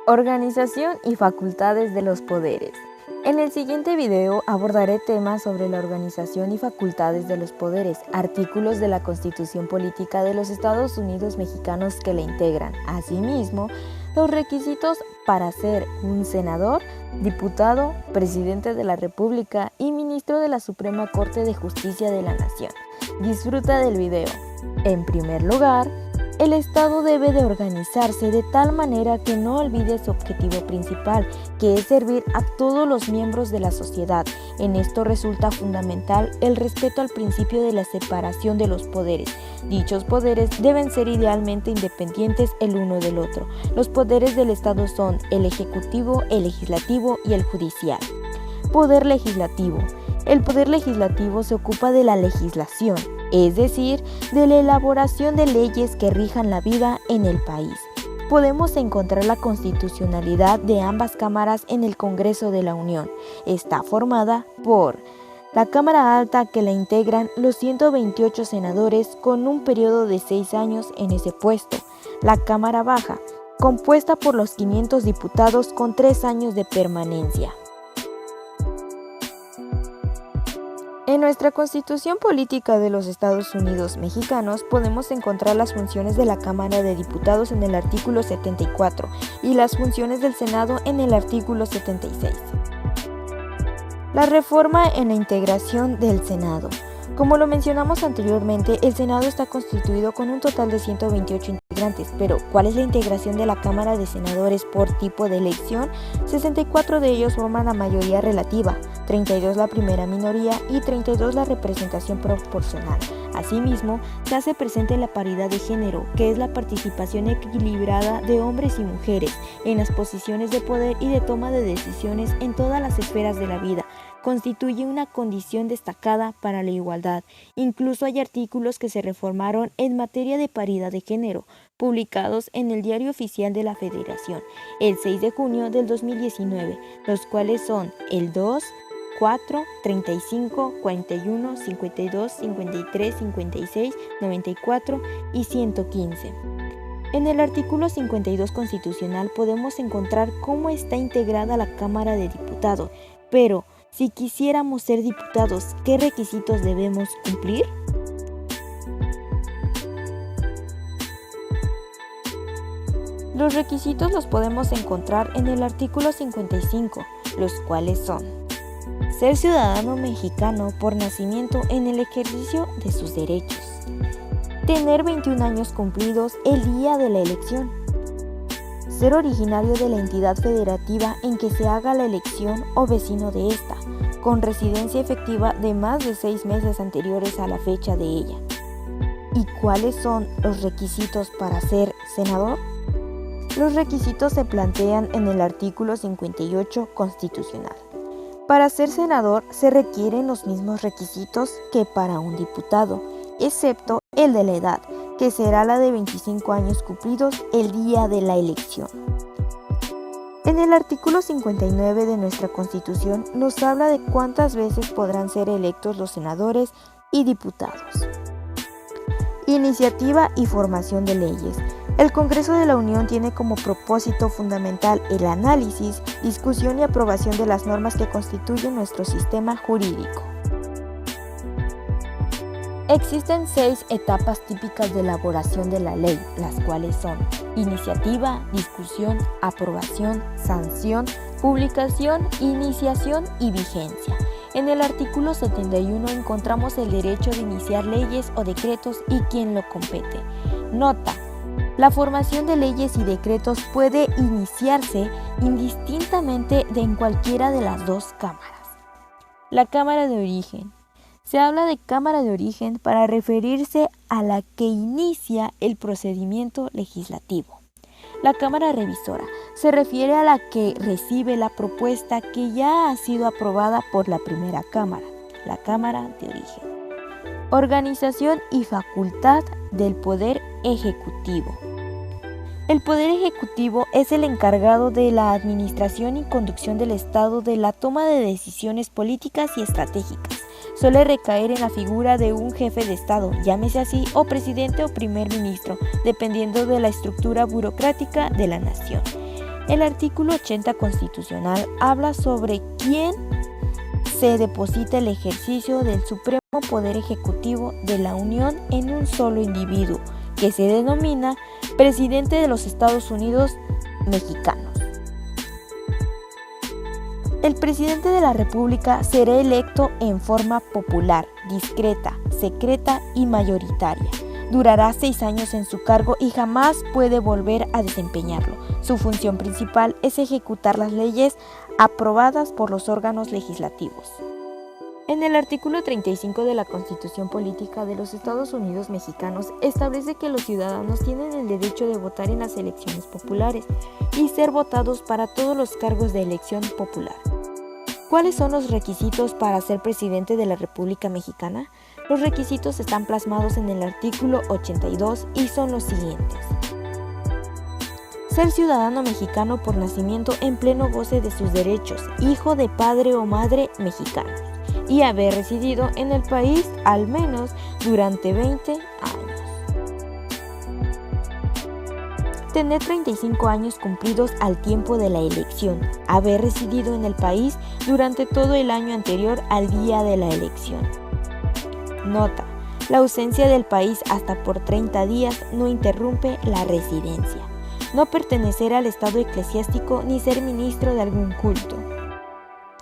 Organización y facultades de los poderes. En el siguiente video abordaré temas sobre la organización y facultades de los poderes, artículos de la Constitución Política de los Estados Unidos Mexicanos que la integran. Asimismo, los requisitos para ser un senador, diputado, presidente de la República y ministro de la Suprema Corte de Justicia de la Nación. Disfruta del video. En primer lugar, el Estado debe de organizarse de tal manera que no olvide su objetivo principal, que es servir a todos los miembros de la sociedad. En esto resulta fundamental el respeto al principio de la separación de los poderes. Dichos poderes deben ser idealmente independientes el uno del otro. Los poderes del Estado son el Ejecutivo, el Legislativo y el Judicial. Poder legislativo. El poder legislativo se ocupa de la legislación, es decir, de la elaboración de leyes que rijan la vida en el país. Podemos encontrar la constitucionalidad de ambas cámaras en el Congreso de la Unión. Está formada por la Cámara Alta, que la integran los 128 senadores con un periodo de 6 años en ese puesto. La Cámara Baja, compuesta por los 500 diputados con 3 años de permanencia. En nuestra Constitución Política de los Estados Unidos Mexicanos podemos encontrar las funciones de la Cámara de Diputados en el artículo 74 y las funciones del Senado en el artículo 76. La reforma en la integración del Senado. Como lo mencionamos anteriormente, el Senado está constituido con un total de 128 integrantes, pero ¿cuál es la integración de la Cámara de Senadores por tipo de elección? 64 de ellos forman la mayoría relativa, 32 la primera minoría y 32 la representación proporcional. Asimismo, se hace presente la paridad de género, que es la participación equilibrada de hombres y mujeres en las posiciones de poder y de toma de decisiones en todas las esferas de la vida. Constituye una condición destacada para la igualdad. Incluso hay artículos que se reformaron en materia de paridad de género, publicados en el Diario Oficial de la Federación el 6 de junio del 2019, los cuales son el 2, 4, 35, 41, 52, 53, 56, 94 y 115. En el artículo 52 constitucional podemos encontrar cómo está integrada la Cámara de Diputados, pero si quisiéramos ser diputados, ¿qué requisitos debemos cumplir? Los requisitos los podemos encontrar en el artículo 55, los cuales son: ser ciudadano mexicano por nacimiento en el ejercicio de sus derechos, tener 21 años cumplidos el día de la elección, ser originario de la entidad federativa en que se haga la elección o vecino de esta, con residencia efectiva de más de 6 meses anteriores a la fecha de ella. ¿Y cuáles son los requisitos para ser senador? Los requisitos se plantean en el artículo 58 constitucional. Para ser senador se requieren los mismos requisitos que para un diputado, excepto el de la edad, que será la de 25 años cumplidos el día de la elección. En el artículo 59 de nuestra Constitución nos habla de cuántas veces podrán ser electos los senadores y diputados. Iniciativa y formación de leyes. El Congreso de la Unión tiene como propósito fundamental el análisis, discusión y aprobación de las normas que constituyen nuestro sistema jurídico. Existen 6 etapas típicas de elaboración de la ley, las cuales son: iniciativa, discusión, aprobación, sanción, publicación, iniciación y vigencia. En el artículo 71 encontramos el derecho de iniciar leyes o decretos y quién lo compete. Nota: la formación de leyes y decretos puede iniciarse indistintamente en cualquiera de las dos cámaras. La Cámara de Origen. Se habla de Cámara de Origen para referirse a la que inicia el procedimiento legislativo. La Cámara Revisora se refiere a la que recibe la propuesta que ya ha sido aprobada por la primera Cámara, la Cámara de Origen. Organización y facultad del Poder Ejecutivo. El Poder Ejecutivo es el encargado de la administración y conducción del Estado, de la toma de decisiones políticas y estratégicas. Suele recaer en la figura de un jefe de Estado, llámese así, o presidente o primer ministro, dependiendo de la estructura burocrática de la nación. El artículo 80 constitucional habla sobre quién se deposita el ejercicio del supremo poder ejecutivo de la Unión en un solo individuo, que se denomina presidente de los Estados Unidos mexicanos. El presidente de la República será electo en forma popular, discreta, secreta y mayoritaria. Durará 6 años en su cargo y jamás puede volver a desempeñarlo. Su función principal es ejecutar las leyes aprobadas por los órganos legislativos. En el artículo 35 de la Constitución Política de los Estados Unidos Mexicanos establece que los ciudadanos tienen el derecho de votar en las elecciones populares y ser votados para todos los cargos de elección popular. ¿Cuáles son los requisitos para ser presidente de la República Mexicana? Los requisitos están plasmados en el artículo 82 y son los siguientes. Ser ciudadano mexicano por nacimiento en pleno goce de sus derechos, hijo de padre o madre mexicanos, y haber residido en el país al menos durante 20 años. Tener 35 años cumplidos al tiempo de la elección, haber residido en el país durante todo el año anterior al día de la elección. Nota: la ausencia del país hasta por 30 días no interrumpe la residencia. No pertenecer al estado eclesiástico ni ser ministro de algún culto.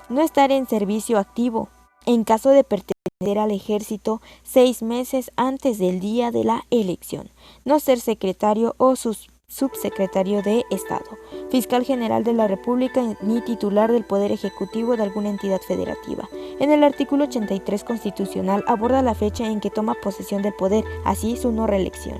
No estar en servicio activo. En caso de pertenecer al ejército, 6 meses antes del día de la elección. No ser secretario o subsecretario de Estado, fiscal general de la República ni titular del Poder Ejecutivo de alguna entidad federativa. En el artículo 83 constitucional aborda la fecha en que toma posesión del poder, así su no reelección.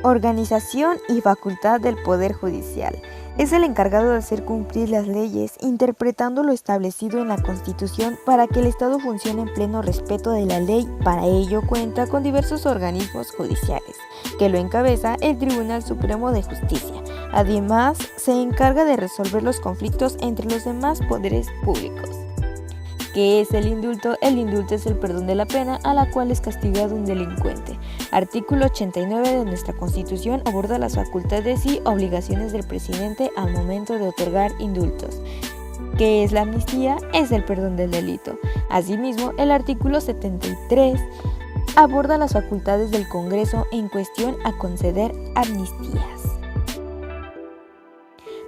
Organización y facultad del Poder Judicial. Es el encargado de hacer cumplir las leyes, interpretando lo establecido en la Constitución para que el Estado funcione en pleno respeto de la ley. Para ello cuenta con diversos organismos judiciales, que lo encabeza el Tribunal Supremo de Justicia. Además, se encarga de resolver los conflictos entre los demás poderes públicos. ¿Qué es el indulto? El indulto es el perdón de la pena a la cual es castigado un delincuente. Artículo 89 de nuestra Constitución aborda las facultades y obligaciones del presidente al momento de otorgar indultos. ¿Qué es la amnistía? Es el perdón del delito. Asimismo, el artículo 73 aborda las facultades del Congreso en cuestión a conceder amnistías.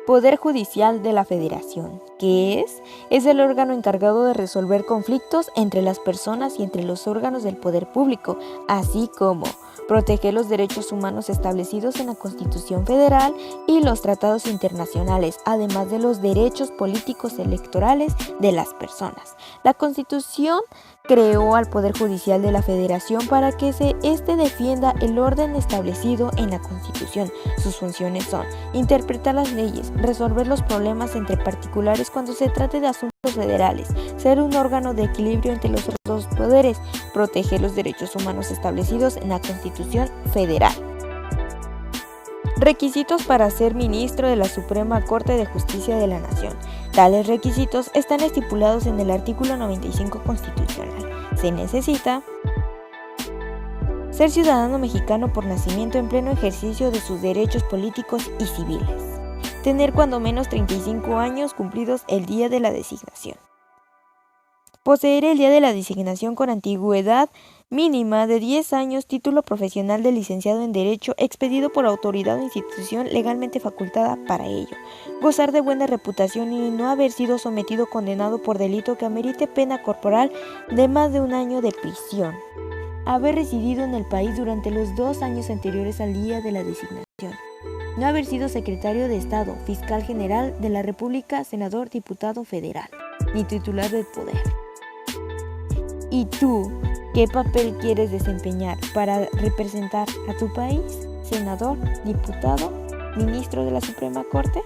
Poder Judicial de la Federación. ¿Qué es? Es el órgano encargado de resolver conflictos entre las personas y entre los órganos del poder público, así como proteger los derechos humanos establecidos en la Constitución Federal y los tratados internacionales, además de los derechos políticos electorales de las personas. La Constitución creó al Poder Judicial de la Federación para que éste defienda el orden establecido en la Constitución. Sus funciones son interpretar las leyes, resolver los problemas entre particulares cuando se trate de asuntos federales, ser un órgano de equilibrio entre los dos poderes, proteger los derechos humanos establecidos en la Constitución Federal. Requisitos para ser ministro de la Suprema Corte de Justicia de la Nación. Tales requisitos están estipulados en el artículo 95 constitucional. Se necesita ser ciudadano mexicano por nacimiento en pleno ejercicio de sus derechos políticos y civiles. Tener cuando menos 35 años cumplidos el día de la designación. Poseer el día de la designación con antigüedad mínima de 10 años, título profesional de licenciado en Derecho expedido por autoridad o institución legalmente facultada para ello. Gozar de buena reputación y no haber sido sometido o condenado por delito que amerite pena corporal de más de 1 año de prisión. Haber residido en el país durante los 2 años anteriores al día de la designación. No haber sido secretario de Estado, fiscal general de la República, senador, diputado federal, ni titular del poder. ¿Y tú, qué papel quieres desempeñar para representar a tu país? ¿Senador, diputado, ministro de la Suprema Corte?